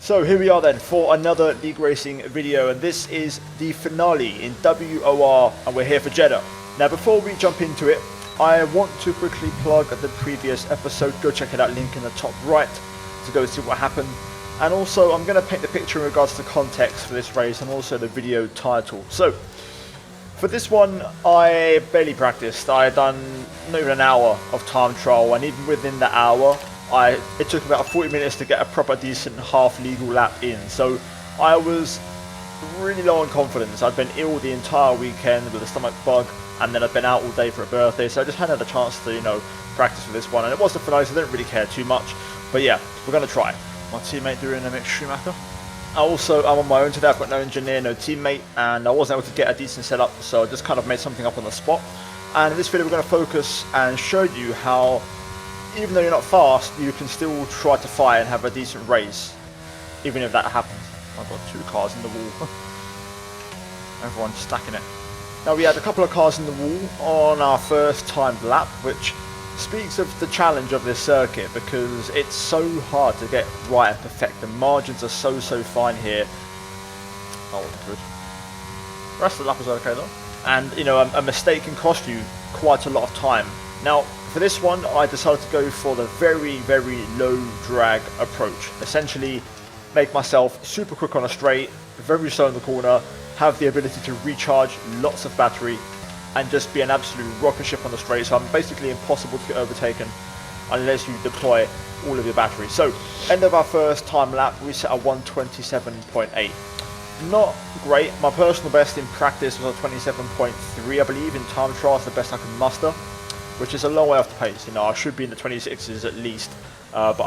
So here we are then for another League Racing video, and this is the finale in WOR, and we're here for Jeddah. Now before we jump into it, I want to quickly plug the previous episode. Go check it out, link in the top right to go see what happened. And also I'm going to paint the picture in regards to context for this race and also the video title. So for this one I barely practiced. I had done not even an hour of time trial, and even within the hour it took about 40 minutes to get a proper decent half legal lap in. So I was really low on confidence. I'd been ill the entire weekend with a stomach bug, and then I'd been out all day for a birthday, so I just hadn't had a chance to, practice for this one. And it was the finale, so I didn't really care too much. But yeah, we're going to try. My teammate doing a mixed Schumacher. Also, I'm on my own today. I've got no engineer, no teammate, and I wasn't able to get a decent setup, so I just kind of made something up on the spot. And in this video we're going to focus and show you how, even though you're not fast, you can still try to fight and have a decent race, even if that happens. I've got two cars in the wall. Everyone's stacking it. Now we had a couple of cars in the wall on our first timed lap, which speaks of the challenge of this circuit, because it's so hard to get right and perfect. The margins are so fine here. That wasn't good. The rest of the lap was okay though. And a mistake can cost you quite a lot of time. Now for this one I decided to go for the very low drag approach. Essentially make myself super quick on a straight, very slow in the corner, have the ability to recharge lots of battery, and just be an absolute rocket ship on the straight. So I'm basically impossible to get overtaken unless you deploy all of your battery. So end of our first time lap we set a 127.8. Not great. My personal best in practice was a 27.3 I believe. In time trials the best I could muster, which is a long way off the pace. I should be in the 26s at least, but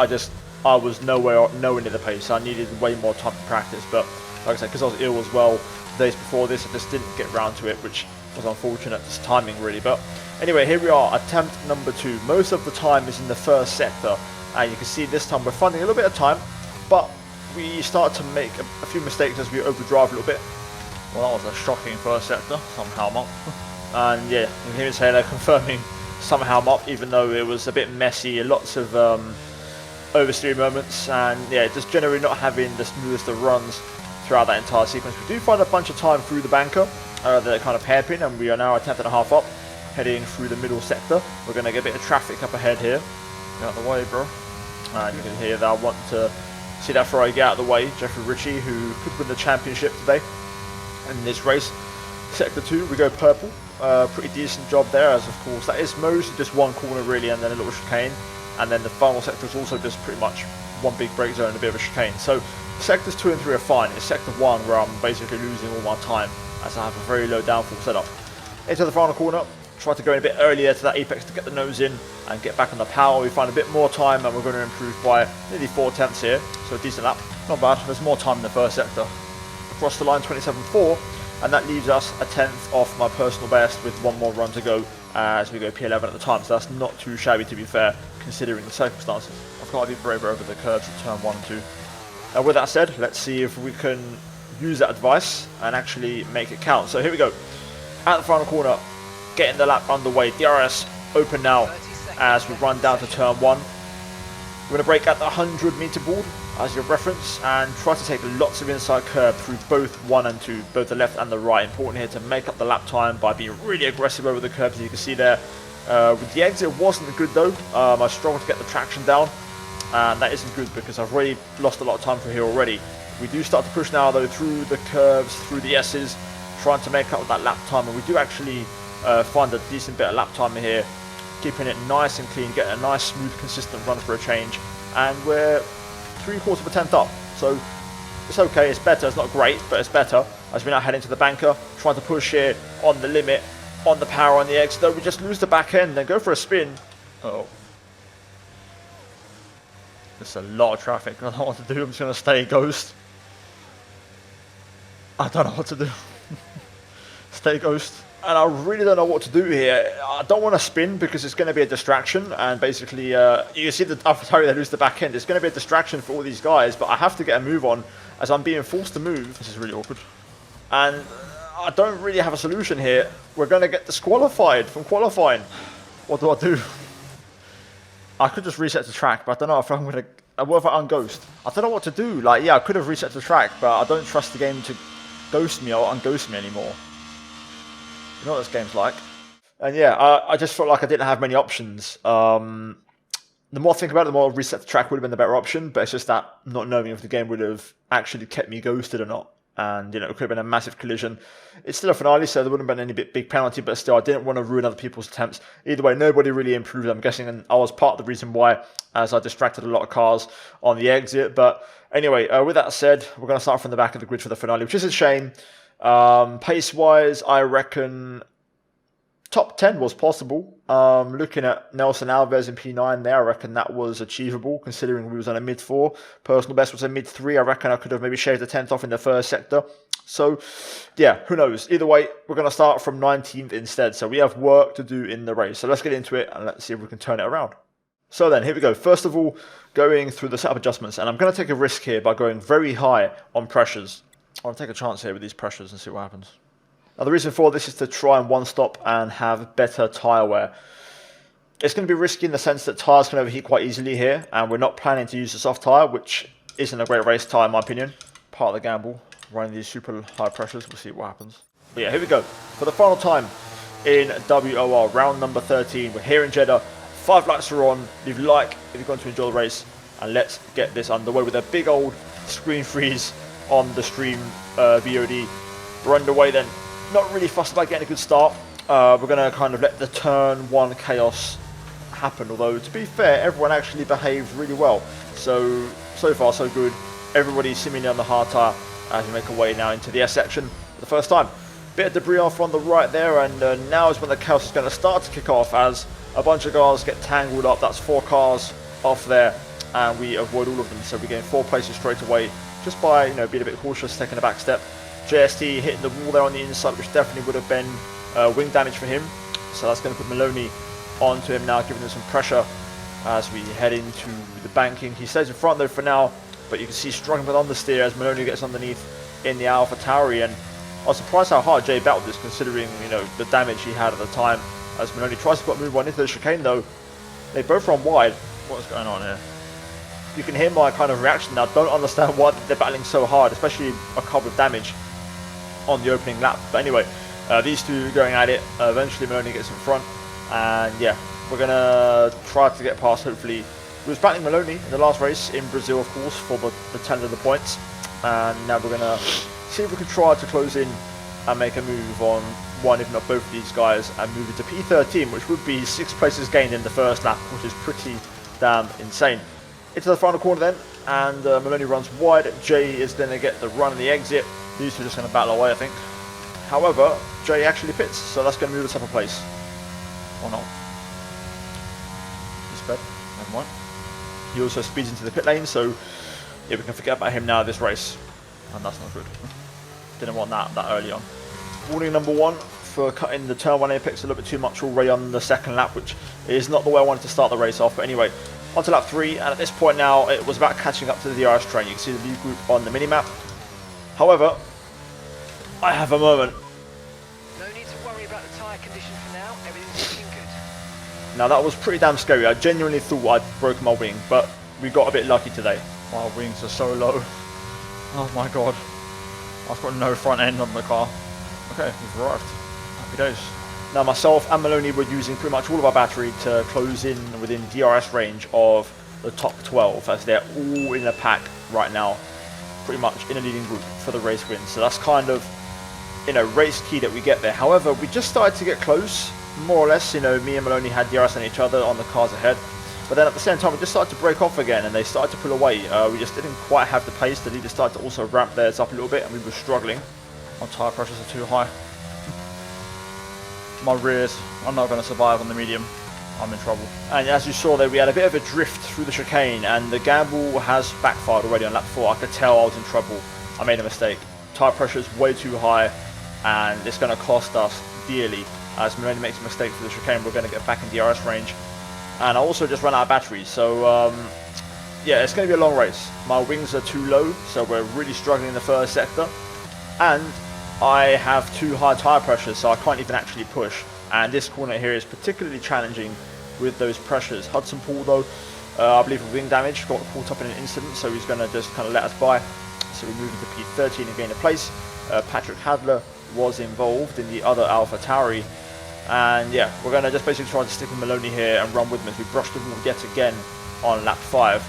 I was nowhere near the pace. I needed way more time to practice, but like I said, because I was ill as well the days before this, I just didn't get around to it, which was unfortunate, just timing really. But anyway, here we are, attempt number 2. Most of the time is in the first sector, and you can see this time we're finding a little bit of time, but we start to make a few mistakes as we overdrive a little bit. Well, that was a shocking first sector. Somehow I'm up. And yeah, and here's Taylor confirming somehow I'm up, even though it was a bit messy, lots of oversteering moments, and yeah, just generally not having the smoothest of runs throughout that entire sequence. We do find a bunch of time through the banker, the kind of hairpin, and we are now a tenth and a half up, heading through the middle sector. We're going to get a bit of traffic up ahead here. Get out of the way, bro. And you can hear that I want to see that before I get out of the way. Jeffrey Ritchie, who could win the championship today in this race. Sector 2, we go purple. Pretty decent job there, as of course that is mostly just one corner really, and then a little chicane, and then the final sector is also just pretty much one big brake zone and a bit of a chicane. So sectors 2 and 3 are fine. It's sector 1 where I'm basically losing all my time, as I have a very low downforce setup. Into the final corner, try to go in a bit earlier to that apex to get the nose in and get back on the power. We find a bit more time, and we're going to improve by nearly 4 tenths here, so a decent lap. Not bad. There's more time in the first sector. Across the line 27.4, and that leaves us a tenth off my personal best with one more run to go as we go P11 at the time. So that's not too shabby, to be fair, considering the circumstances. I've got to be braver over the curves of turn 1 and 2. Now with that said, let's see if we can use that advice and actually make it count. So here we go. At the final corner, getting the lap underway. DRS open now as we run down to turn 1. We're going to brake at the 100-meter board as your reference, and try to take lots of inside curb through both 1 and 2, both the left and the right. Important here to make up the lap time by being really aggressive over the curbs, as you can see there. With the exit, it wasn't good though. I struggled to get the traction down, and that isn't good because I've already lost a lot of time from here already. We do start to push now though through the curves, through the S's, trying to make up that lap time, and we do actually find a decent bit of lap time here, keeping it nice and clean, getting a nice smooth consistent run for a change, and we're 3/4 of a tenth up, so it's okay. It's better. It's not great, but it's better as we now head into the banker, trying to push here on the limit, on the power on the exit. Though we just lose the back end and go for a spin. Oh, there's a lot of traffic. I don't know what to do. I'm just going to stay ghost. I don't know what to do. Stay ghost. And I really don't know what to do here. I don't want to spin because it's going to be a distraction, and basically you see the AlphaTauri, they lose the back end. It's going to be a distraction for all these guys, but I have to get a move on as I'm being forced to move. This is really awkward, and I don't really have a solution here. We're going to get disqualified from qualifying. What do I do? I could just reset the track, but I don't know if I'm going to what if I unghost? I don't know what to do. Like, yeah, I could have reset the track, but I don't trust the game to ghost me or unghost me anymore. You know what this game's like. And yeah, I just felt like I didn't have many options. The more I think about it, the more reset the track would have been the better option, but it's just that not knowing if the game would have actually kept me ghosted or not. And, you know, it could have been a massive collision. It's still a finale, so there wouldn't have been any big penalty, but still, I didn't want to ruin other people's attempts. Either way, nobody really improved, I'm guessing, and I was part of the reason why, as I distracted a lot of cars on the exit. But anyway, with that said, we're going to start from the back of the grid for the finale, which is a shame. Pace-wise, I reckon top 10 was possible. Looking at Nelson Alves in P9 there, I reckon that was achievable, considering we was on a mid-4. Personal best was a mid-3. I reckon I could have maybe shaved a 10th off in the first sector. So, yeah, who knows? Either way, we're going to start from 19th instead. So we have work to do in the race. So let's get into it and let's see if we can turn it around. So then, here we go. First of all, going through the setup adjustments. And I'm going to take a risk here by going very high on pressures. I'll take a chance here with these pressures and see what happens. Now, the reason for this is to try and one-stop and have better tyre wear. It's going to be risky in the sense that tyres can overheat quite easily here, and we're not planning to use a soft tyre, which isn't a great race tyre in my opinion. Part of the gamble, running these super high pressures, we'll see what happens. But yeah, here we go. For the final time in WOR, round number 13, we're here in Jeddah. 5 lights are on, leave a like if you're going to enjoy the race, and let's get this underway with a big old screen freeze on the stream VOD. We're underway then. Not really fussed about getting a good start. We're going to kind of let the turn 1 chaos happen, although to be fair, everyone actually behaved really well. So far so good. Everybody's seemingly on the hard tyre as we make our way now into the S section for the first time. Bit of debris off on the right there, and now is when the chaos is going to start to kick off as a bunch of cars get tangled up. That's 4 cars off there, and we avoid all of them. So we gain 4 places straight away just by, you know, being a bit cautious, taking a back step. JST hitting the wall there on the inside, which definitely would have been wing damage for him. So that's going to put Maloney onto him now, giving him some pressure as we head into the banking. He stays in front though for now, but you can see struggling with understeer as Maloney gets underneath in the Alpha Tauri. And I was surprised how hard Jay battled this, considering, you know, the damage he had at the time. As Maloney tries to put move one into the chicane though, they both run wide. What's going on here? You can hear my kind of reaction now. Don't understand why they're battling so hard, especially a car with damage on the opening lap. But anyway, these two going at it. Eventually Maloney gets in front, and yeah, we're gonna try to get past. Hopefully, we was battling Maloney in the last race in Brazil, of course, for the 10 of the points, and now we're gonna see if we can try to close in and make a move on one, if not both of these guys, and move into P13, which would be 6 places gained in the first lap, which is pretty damn insane. Into the final corner then, and Maloney runs wide. Jay is going to get the run on the exit. These two are just going to battle away, I think. However, Jay actually pits, so that's going to move us up a place. Or not. He sped. Never mind. He also speeds into the pit lane, so yeah, we can forget about him now this race. And that's not good. Didn't want that early on. Warning number 1 for cutting the turn 1 apex a little bit too much already on the second lap, which is not the way I wanted to start the race off. But anyway, on to lap 3, and at this point now, it was about catching up to the DRS train. You can see the lead group on the minimap. However, I have a moment. No need to worry about the tyre condition for now. Everything's looking good. Now that was pretty damn scary. I genuinely thought I'd broken my wing, but we got a bit lucky today. My wings are so low. Oh my god. I've got no front end on the car. Okay, we've arrived. Happy days. Now myself and Maloney were using pretty much all of our battery to close in within DRS range of the top 12, as they're all in a pack right now, pretty much in a leading group for the race win. So that's kind of, you know, race key that we get there. However, we just started to get close, more or less. You know, me and Maloney had DRS on each other on the cars ahead, but then at the same time we just started to break off again, and they started to pull away. We just didn't quite have the pace. The leaders started to also ramp theirs up a little bit, and we were struggling. Our tyre pressures are too high. My rears, I'm not going to survive on the medium. I'm in trouble. And as you saw there, we had a bit of a drift through the chicane, and the gamble has backfired already on lap 4. I could tell I was in trouble. I made a mistake. Tyre pressure is way too high, and it's going to cost us dearly. As Maloney makes a mistake through the chicane, we're going to get back in DRS range. And I also just ran out of batteries, so yeah, it's going to be a long race. My wings are too low, so we're really struggling in the first sector. And I have too high tyre pressures, so I can't even actually push. And this corner here is particularly challenging with those pressures. Hudson Pool though, I believe with wing damage, got caught up in an incident, so he's going to just kind of let us by. So we move into P13 and gain a place. Patrick Hadler was involved in the other Alpha Tauri. And yeah, we're going to just basically try to stick with Maloney here and run with him as we brush the wall yet again on lap 5.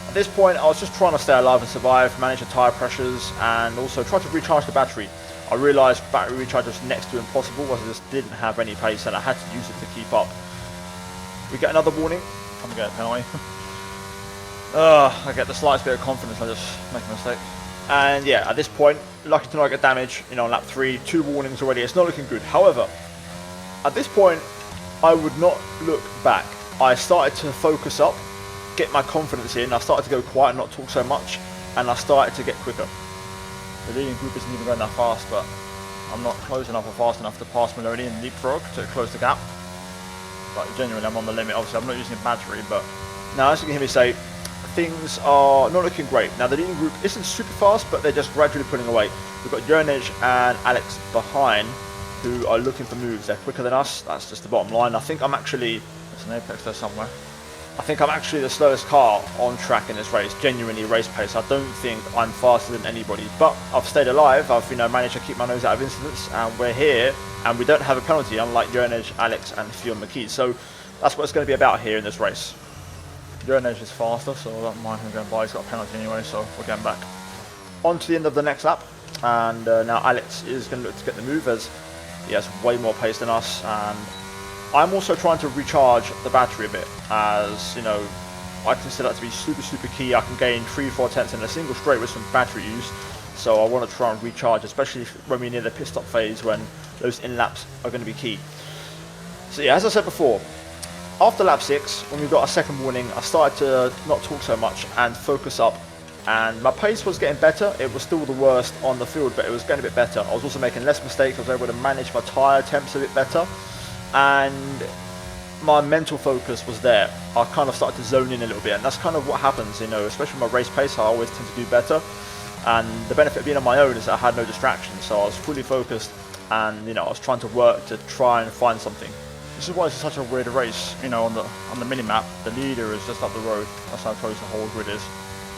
At this point, I was just trying to stay alive and survive, manage the tyre pressures, and also try to recharge the battery. I realised battery recharge was next to impossible, as I just didn't have any pace and I had to use it to keep up. We get another warning. I'm going to get a penalty. I get the slightest bit of confidence, I just make a mistake. And yeah, at this point, lucky to not get damage, on lap 3, 2 warnings already, it's not looking good. However, at this point, I would not look back. I started to focus up, get my confidence in, I started to go quiet, not talk so much, and I started to get quicker. The leading group isn't even going that fast, but I'm not close enough or fast enough to pass Maloney and leapfrog to close the gap. But genuinely, I'm on the limit. Obviously, I'm not using a battery, but now as you can hear me say, things are not looking great. Now, the leading group isn't super fast, but they're just gradually pulling away. We've got Jernej and Alex behind, who are looking for moves. They're quicker than us. That's just the bottom line. I think I'm actually... There's an apex there somewhere. I think I'm actually the slowest car on track in this race, genuinely race pace. I don't think I'm faster than anybody, but I've stayed alive. I've managed to keep my nose out of incidents, and we're here, and we don't have a penalty, unlike Jernej, Alex, and Fionn McKee. So that's what it's going to be about here in this race. Jernej is faster, so I don't mind him going by. He's got a penalty anyway, so we're getting back. On to the end of the next lap, and now Alex is going to look to get the move as he has way more pace than us, and I'm also trying to recharge the battery a bit, as I consider that to be super key. I can gain 3-4 tenths in a single straight with some battery use, so I want to try and recharge, especially when we're near the pit stop phase when those in laps are going to be key. So yeah, as I said before, after lap 6, when we got a second warning, I started to not talk so much and focus up, and my pace was getting better. It was still the worst on the field, but it was getting a bit better. I was also making less mistakes. I was able to manage my tyre temps a bit better, and my mental focus was there. I kind of started to zone in a little bit, and that's kind of what happens, especially with my race pace. I always tend to do better, and the benefit of being on my own is that I had no distractions, so I was fully focused, and I was trying to work to try and find something. This is why it's such a weird race. On the mini map, the leader is just up the road. That's how close the whole grid is.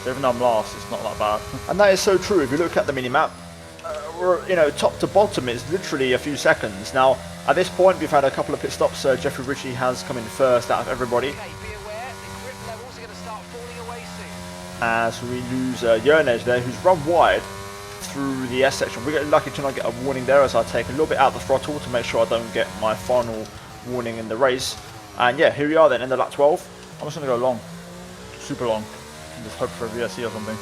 So even though I'm last, it's not that bad. And that is so true. If you look at the mini map, we're top to bottom, it's literally a few seconds. Now, at this point, we've had a couple of pit stops. Jeffrey Ritchie has come in first out of everybody. Okay, be aware, the grip levels are going to start falling away soon. As we lose Jernej there, who's run wide through the S section. We get lucky to not get a warning there, as I take a little bit out the throttle to make sure I don't get my final warning in the race. And yeah, here we are then, in the lap 12. I'm just going to go long, super long, and just hope for a VSC or something.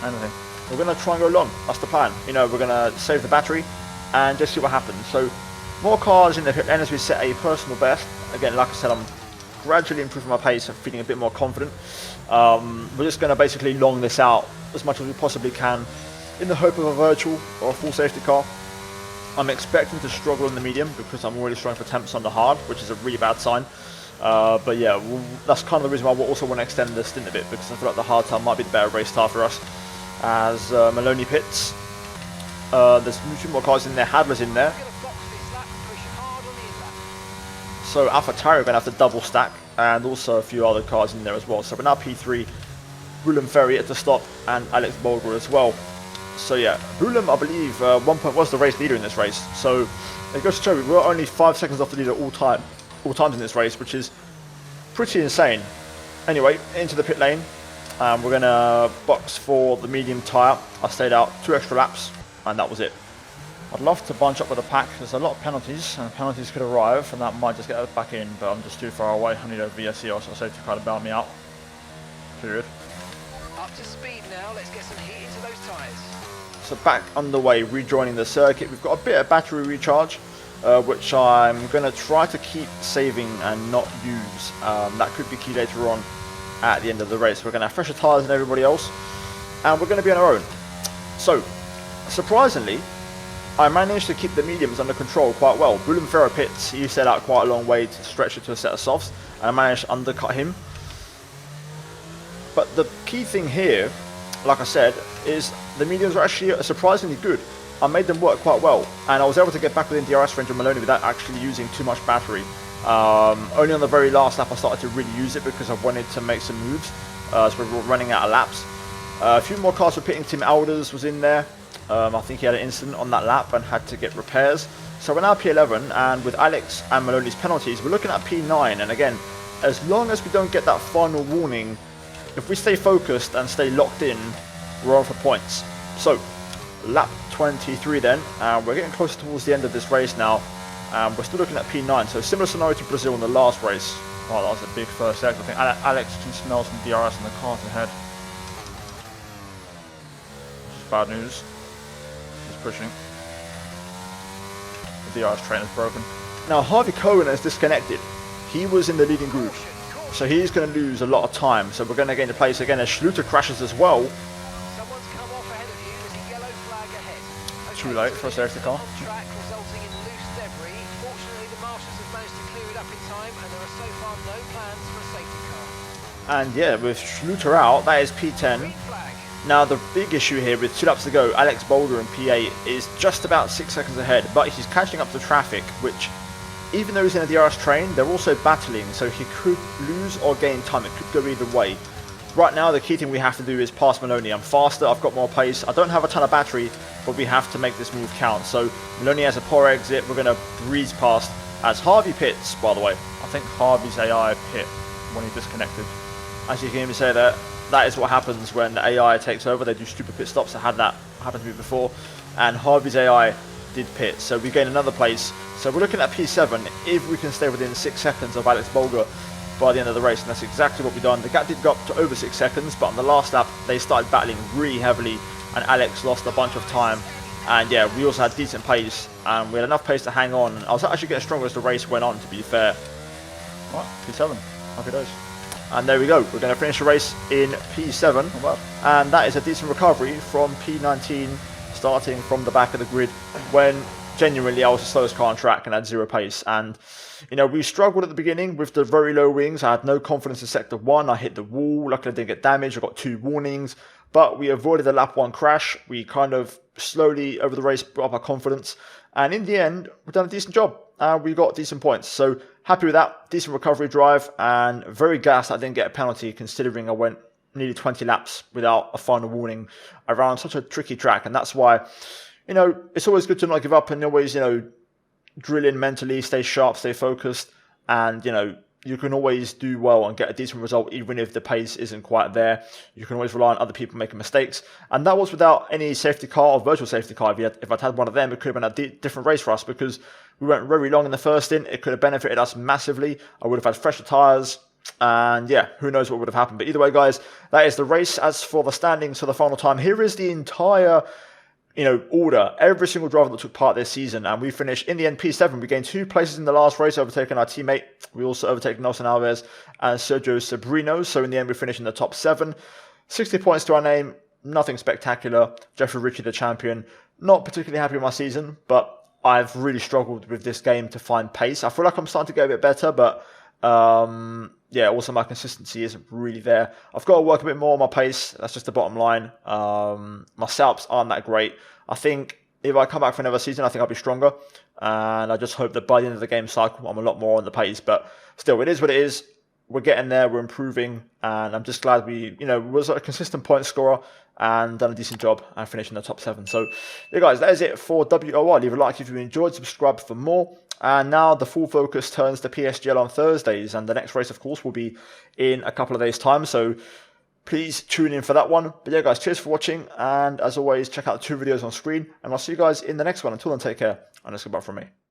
Anything. We're going to try and go long. That's the plan. We're going to save the battery and just see what happens. So more cars in the pit lane as we set a personal best. Again, like I said, I'm gradually improving my pace and feeling a bit more confident. We're just going to basically long this out as much as we possibly can in the hope of a virtual or a full safety car. I'm expecting to struggle in the medium because I'm already struggling for temps on the hard, which is a really bad sign. But yeah, that's kind of the reason why we also want to extend the stint a bit, because I feel like the hard tire might be the better race tire for us. As Maloney pits, there's two more cars in there. Hadler's in there. So Alpha Tauri are going to have to double stack, and also a few other cars in there as well. So we're now P3, Bulem Ferry at the stop, and Alex Bolger as well. So yeah, Bulem, I believe, one point was the race leader in this race. So it goes to show we're only 5 seconds off the leader all times in this race, which is pretty insane. Anyway, into the pit lane. We're going to box for the medium tyre. I stayed out 2 extra laps, and that was it. I'd love to bunch up with a pack. There's a lot of penalties, and penalties could arrive, and that might just get us back in, but I'm just too far away. I need a VSC or safety car to bail me out. Period. Up to speed now, let's get some heat into those tyres. So back underway, rejoining the circuit. We've got a bit of battery recharge, which I'm going to try to keep saving and not use. That could be key later on at the end of the race. We're going to have fresher tyres than everybody else, and we're going to be on our own. So, surprisingly, I managed to keep the mediums under control quite well. Bulem Ferry pits, he set out quite a long way to stretch it to a set of softs, and I managed to undercut him. But the key thing here, like I said, is the mediums are actually surprisingly good. I made them work quite well, and I was able to get back within DRS range of Maloney without actually using too much battery. Only on the very last lap I started to really use it because I wanted to make some moves. So we're running out of laps. A few more cars were pitting. Tim Alders was in there. I think he had an incident on that lap and had to get repairs. So we're now P11, and with Alex and Maloney's penalties, we're looking at P9. And again, as long as we don't get that final warning, if we stay focused and stay locked in, we're on for points. So, lap 23 then, and we're getting closer towards the end of this race now. We're still looking at P9, so similar scenario to Brazil in the last race. Oh, that was a big first sector. I think Alex can smell some DRS in the cars ahead. Which is bad news. He's pushing. The DRS train is broken. Now, Harvey Cohen has disconnected. He was in the leading group, so he's going to lose a lot of time. So we're going to gain the place again as Schluter crashes as well. Someone's come off ahead of you. There's a yellow flag ahead. Too late for a safety car. On track, resulting in loose debris. Fortunately, the marshals have managed to clear it up in time, and there are so far no plans for a safety car. And yeah, with Schluter out, that is P10. Green flag. Now the big issue here with 2 laps to go, Alex Boulder in P8 is just about 6 seconds ahead, but he's catching up to traffic, which even though he's in a DRS train, they're also battling, so he could lose or gain time. It could go either way. Right now, the key thing we have to do is pass Maloney. I'm faster, I've got more pace. I don't have a ton of battery, but we have to make this move count. So Maloney has a poor exit. We're going to breeze past as Harvey pits, by the way. I think Harvey's AI pit when he disconnected. As you can even say that is what happens when the AI takes over. They do stupid pit stops. I had that happen to me before. And Harvey's AI did pit, so we gain another place. So we're looking at P7 if we can stay within 6 seconds of Alex Bolger by the end of the race, and that's exactly what we've done. The gap did go up to over 6 seconds, but on the last lap they started battling really heavily and Alex lost a bunch of time. And yeah, we also had decent pace and we had enough pace to hang on. I was actually getting stronger as the race went on, to be fair. Right, P7, happy days. And there we go, we're going to finish the race in P7, and that is a decent recovery from P19, starting from the back of the grid when genuinely I was the slowest car on track and had 0 pace. And you know, we struggled at the beginning with the very low wings. I had no confidence in sector 1, I hit the wall, luckily I didn't get damaged, I got 2 warnings, but we avoided the lap 1 crash. We kind of slowly over the race brought up our confidence, and in the end we've done a decent job and we got decent points. So happy with that, decent recovery drive, and very gassed I didn't get a penalty considering I went nearly 20 laps without a final warning around such a tricky track. And that's why, you know, it's always good to not give up and always, you know, drill in mentally, stay sharp, stay focused, and you know, you can always do well and get a decent result even if the pace isn't quite there. You can always rely on other people making mistakes, and that was without any safety car or virtual safety car. If I'd had one of them, it could have been a different race for us because we went very long in the first stint. It could have benefited us massively. I would have had fresher tyres, and yeah, who knows what would have happened. But either way, guys, that is the race. As for the standings for the final time, here is the entire, you know, order, every single driver that took part this season, and we finished in the end P7. We gained 2 places in the last race, overtaking our teammate. We also overtaken Nelson Alves and Sergio Sabrino, so in the end we finished in the top 7. 60 points to our name, nothing spectacular. Jeffrey Ritchie the champion. Not particularly happy with my season, but I've really struggled with this game to find pace. I feel like I'm starting to get a bit better, but yeah, also my consistency isn't really there. I've got to work a bit more on my pace. That's just the bottom line. My setups aren't that great. I think if I come back for another season, I think I'll be stronger. And I just hope that by the end of the game cycle, I'm a lot more on the pace. But still, it is what it is. We're getting there. We're improving. And I'm just glad we, you know, was a consistent point scorer and done a decent job and finished in the top 7. So, yeah, guys, that is it for WOR. Leave a like if you enjoyed. Subscribe for more. And now the full focus turns to PSGL on Thursdays, and the next race, of course, will be in a couple of days' time. So please tune in for that one. But yeah, guys, cheers for watching. And as always, check out the 2 videos on screen. And I'll see you guys in the next one. Until then, take care. And that's goodbye from me.